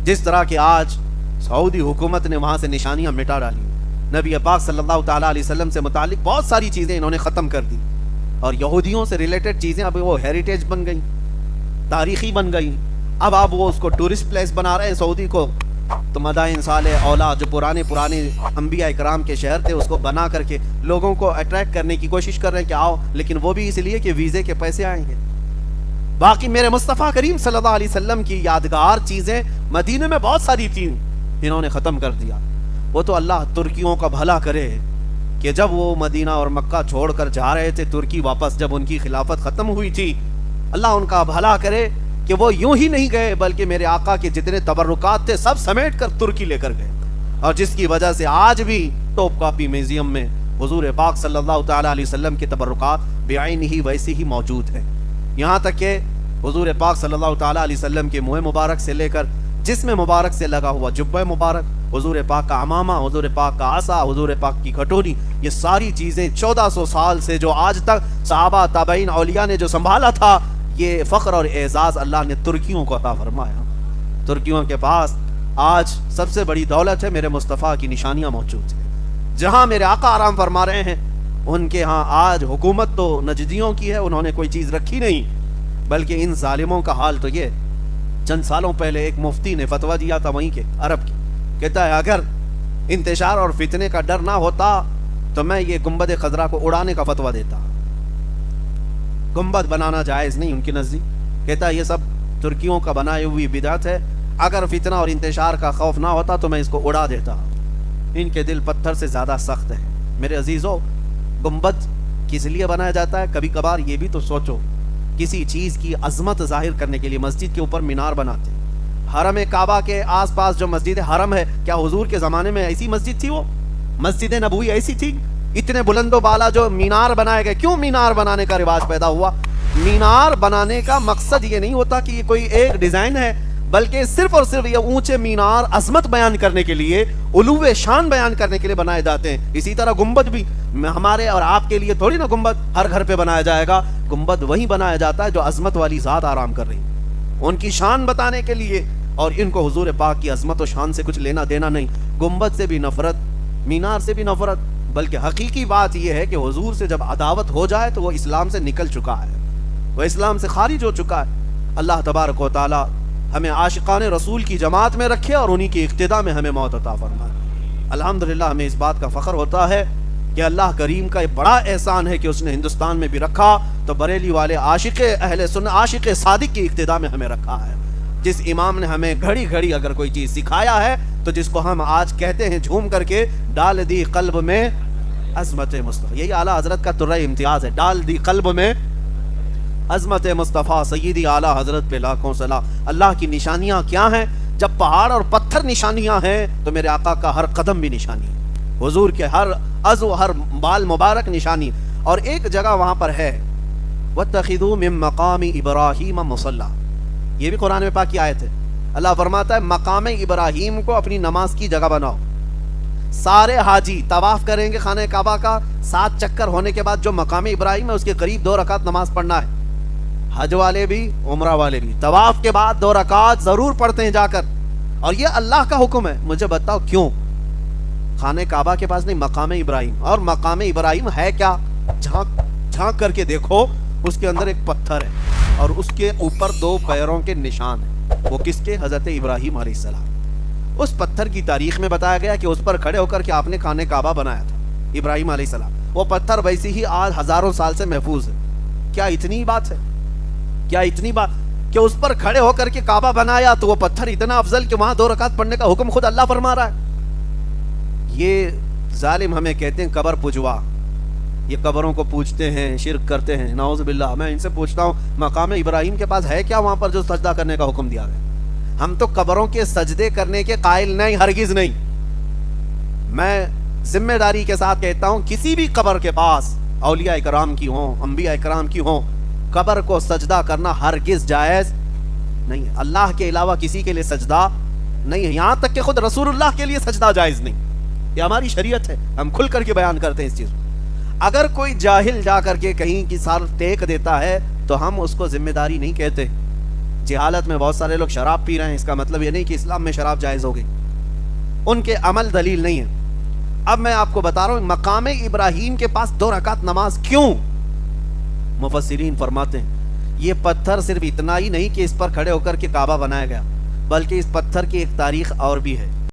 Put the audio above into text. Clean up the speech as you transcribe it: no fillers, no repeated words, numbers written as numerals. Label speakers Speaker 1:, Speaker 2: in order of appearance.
Speaker 1: جس طرح کہ آج سعودی حکومت نے وہاں سے نشانیاں مٹا ڈالی. نبی پاک صلی اللہ تعالیٰ علیہ وسلم سے متعلق بہت ساری چیزیں انہوں نے ختم کر دی, اور یہودیوں سے ریلیٹڈ چیزیں اب وہ ہیریٹیج بن گئی, تاریخی بن گئی. اب آپ وہ اس کو ٹورسٹ پلیس بنا رہے ہیں سعودی کو. تو مدائن صالح اولا جو پرانے انبیاء اکرام کے شہر تھے اس کو بنا کر کے لوگوں کو اٹریکٹ کرنے کی کوشش کر رہے ہیں کہ آؤ, لیکن وہ بھی اس لیے کہ ویزے کے پیسے آئیں گے. باقی میرے مصطفیٰ کریم صلی اللہ علیہ وسلم کی یادگار چیزیں مدینے میں بہت ساری تھیں, انہوں نے ختم کر دیا. وہ تو اللہ ترکیوں کا بھلا کرے کہ جب وہ مدینہ اور مکہ چھوڑ کر جا رہے تھے ترکی واپس, جب ان کی خلافت ختم ہوئی تھی, اللہ ان کا بھلا کرے کہ وہ یوں ہی نہیں گئے بلکہ میرے آقا کے جتنے تبرکات تھے سب سمیٹ کر ترکی لے کر گئے, اور جس کی وجہ سے آج بھی ٹاپ کاپی میوزیم میں حضور پاک صلی اللہ تعالیٰ علیہ وسلم کے تبرکات بعین ہی ویسے ہی موجود ہیں. یہاں تک کہ حضور پاک صلی اللہ تعالیٰ علیہ وسلم کے منہ مبارک سے لے کر جسم مبارک سے لگا ہوا جبہ مبارک, حضور پاک کا عمامہ, حضور پاک کا عصا, حضور پاک کی کھٹوری, یہ ساری چیزیں 1400 سال سے جو آج تک صحابہ تابعین اولیاء نے جو سنبھالا تھا, یہ فخر اور اعزاز اللہ نے ترکیوں کو عطا فرمایا. ترکیوں کے پاس آج سب سے بڑی دولت ہے میرے مصطفیٰ کی نشانیاں موجود ہیں. جہاں میرے آقا آرام فرما رہے ہیں ان کے ہاں آج حکومت تو نجدیوں کی ہے, انہوں نے کوئی چیز رکھی نہیں, بلکہ ان ظالموں کا حال تو یہ. چند سالوں پہلے ایک مفتی نے فتویٰ دیا تھا وہیں کے عرب کی, کہتا ہے اگر انتشار اور فتنے کا ڈر نہ ہوتا تو میں یہ گنبد خضرا کو اڑانے کا فتویٰ دیتا. گنبد بنانا جائز نہیں ان کے نزدیک, کہتا ہے یہ سب ترکیوں کا بنائی ہوئی بدعت ہے, اگر فتنہ اور انتشار کا خوف نہ ہوتا تو میں اس کو اڑا دیتا. ان کے دل پتھر سے زیادہ سخت ہیں. میرے عزیزو, گنبد کس لیے بنایا جاتا ہے؟ کبھی کبھار یہ بھی تو سوچو, کسی چیز کی عظمت ظاہر کرنے کے لیے مسجد کے اوپر مینار بناتے. حرم کعبہ کے آس پاس جو مسجد حرم ہے, کیا حضور کے زمانے میں ایسی مسجد تھی؟ وہ مسجد نبوی ایسی تھی؟ اتنے بلند و بالا جو مینار بنائے گئے, کیوں مینار بنانے کا رواج پیدا ہوا؟ مینار بنانے کا مقصد یہ نہیں ہوتا کہ یہ کوئی ایک ڈیزائن ہے, بلکہ صرف اور صرف یہ اونچے مینار عظمت بیان کرنے کے لیے, علو شان بیان کرنے کے لیے بنائے جاتے ہیں. اسی طرح گنبد بھی ہمارے اور آپ کے لیے تھوڑی نا گنبد ہر گھر پہ بنایا جائے گا. گنبد وہی بنایا جاتا ہے جو عظمت والی ذات آرام کر رہی, ان کی شان بتانے کے لیے, اور ان کو حضور پاک کی عظمت و شان سے کچھ لینا دینا نہیں. گنبد سے بھی نفرت, مینار سے بھی نفرت, بلکہ حقیقی بات یہ ہے کہ حضور سے جب عداوت ہو جائے تو وہ اسلام سے نکل چکا ہے, وہ اسلام سے خارج ہو چکا ہے. اللہ تبارک و تعالی ہمیں عاشقان رسول کی جماعت میں رکھے اور انہی کی اقتداء میں ہمیں موت عطا فرمائے. الحمدللہ ہمیں اس بات کا فخر ہوتا ہے کہ اللہ کریم کا ایک بڑا احسان ہے کہ اس نے ہندوستان میں بھی رکھا تو بریلی والے عاشق اہل سنت, عاشق صادق کی اقتداء میں ہمیں رکھا ہے. جس امام نے ہمیں گھڑی گھڑی اگر کوئی چیز سکھایا ہے تو جس کو ہم آج کہتے ہیں جھوم کر کے, ڈال دی قلب میں عظمت مصطفیٰ, یہی اعلیٰ حضرت کا ترہ امتیاز ہے, ڈال دی قلب میں عظمت مصطفیٰ سیدی اعلیٰ حضرت پہ لاکھوں سلام. اللہ کی نشانیاں کیا ہیں؟ جب پہاڑ اور پتھر نشانیاں ہیں تو میرے آقا کا ہر قدم بھی نشانی ہے, حضور کے ہر عضو ہر بال مبارک نشانی. اور ایک جگہ وہاں پر ہے وَاتَّخِذُوا مِن مَقَامِ إِبْرَاهِيمَ مُصَلًّى, یہ بھی قرآن میں پاک کی آیت ہے. اللہ فرماتا ہے مقام ابراہیم کو اپنی نماز کی جگہ بناؤ. سارے حاجی طواف کریں گے خانہ کعبہ کا, 7 چکر ہونے کے بعد جو مقام ابراہیم ہے اس کے قریب 2 رکعت نماز پڑھنا ہے. حج والے بھی عمرہ والے بھی طواف کے بعد 2 رکعت ضرور پڑھتے ہیں جا کر, اور یہ اللہ کا حکم ہے. مجھے بتاؤ کیوں؟ خانہ کعبہ کے پاس نہیں, مقام ابراہیم. اور مقام ابراہیم ہے کیا؟ جھانک کر کے دیکھو, اس کے اندر ایک پتھر ہے اور اس کے اوپر 2 پیروں کے نشان ہیں. وہ کس کے؟ حضرت ابراہیم علیہ السلام. اس پتھر کی تاریخ میں بتایا گیا کہ اس پر کھڑے ہو کر کے آپ نے خانہ کعبہ بنایا تھا, ابراہیم علیہ السلام. وہ پتھر ویسے ہی آج ہزاروں سال سے محفوظ ہے. کیا اتنی بات ہے؟ کیا اتنی بات کہ اس پر کھڑے ہو کر کے کعبہ بنایا تو وہ پتھر اتنا افضل کہ وہاں 2 رکعت پڑھنے کا حکم خود اللہ فرما رہا ہے. یہ ظالم ہمیں کہتے ہیں قبر پجوا, یہ قبروں کو پوجتے ہیں, شرک کرتے ہیں, نعوذ باللہ. میں ان سے پوچھتا ہوں مقام ابراہیم کے پاس ہے کیا وہاں پر جو سجدہ کرنے کا حکم دیا گیا؟ ہم تو قبروں کے سجدے کرنے کے قائل نہیں, ہرگز نہیں. میں ذمہ داری کے ساتھ کہتا ہوں کسی بھی قبر کے پاس, اولیاء کرام کی ہوں, انبیاء کرام کی ہوں, قبر کو سجدہ کرنا ہرگز جائز نہیں ہے. اللہ کے علاوہ کسی کے لیے سجدہ نہیں ہے, یہاں تک کہ خود رسول اللہ کے لیے سجدہ جائز نہیں. یہ ہماری شریعت ہے, ہم کھل کر کے بیان کرتے ہیں اس چیز کو. اگر کوئی جاہل جا کر کے کہیں کی سار ٹیک دیتا ہے تو ہم اس کو ذمہ داری نہیں کہتے. جہالت میں بہت سارے لوگ شراب پی رہے ہیں، اس کا مطلب یہ نہیں کہ اسلام میں شراب جائز ہو گئی، ان کے عمل دلیل نہیں ہے۔ اب میں آپ کو بتا رہا ہوں مقام ابراہیم کے پاس 2 رکعت نماز کیوں؟ مفسرین فرماتے ہیں یہ پتھر صرف اتنا ہی نہیں کہ اس پر کھڑے ہو کر کے کعبہ بنایا گیا، بلکہ اس پتھر کی ایک تاریخ اور بھی ہے۔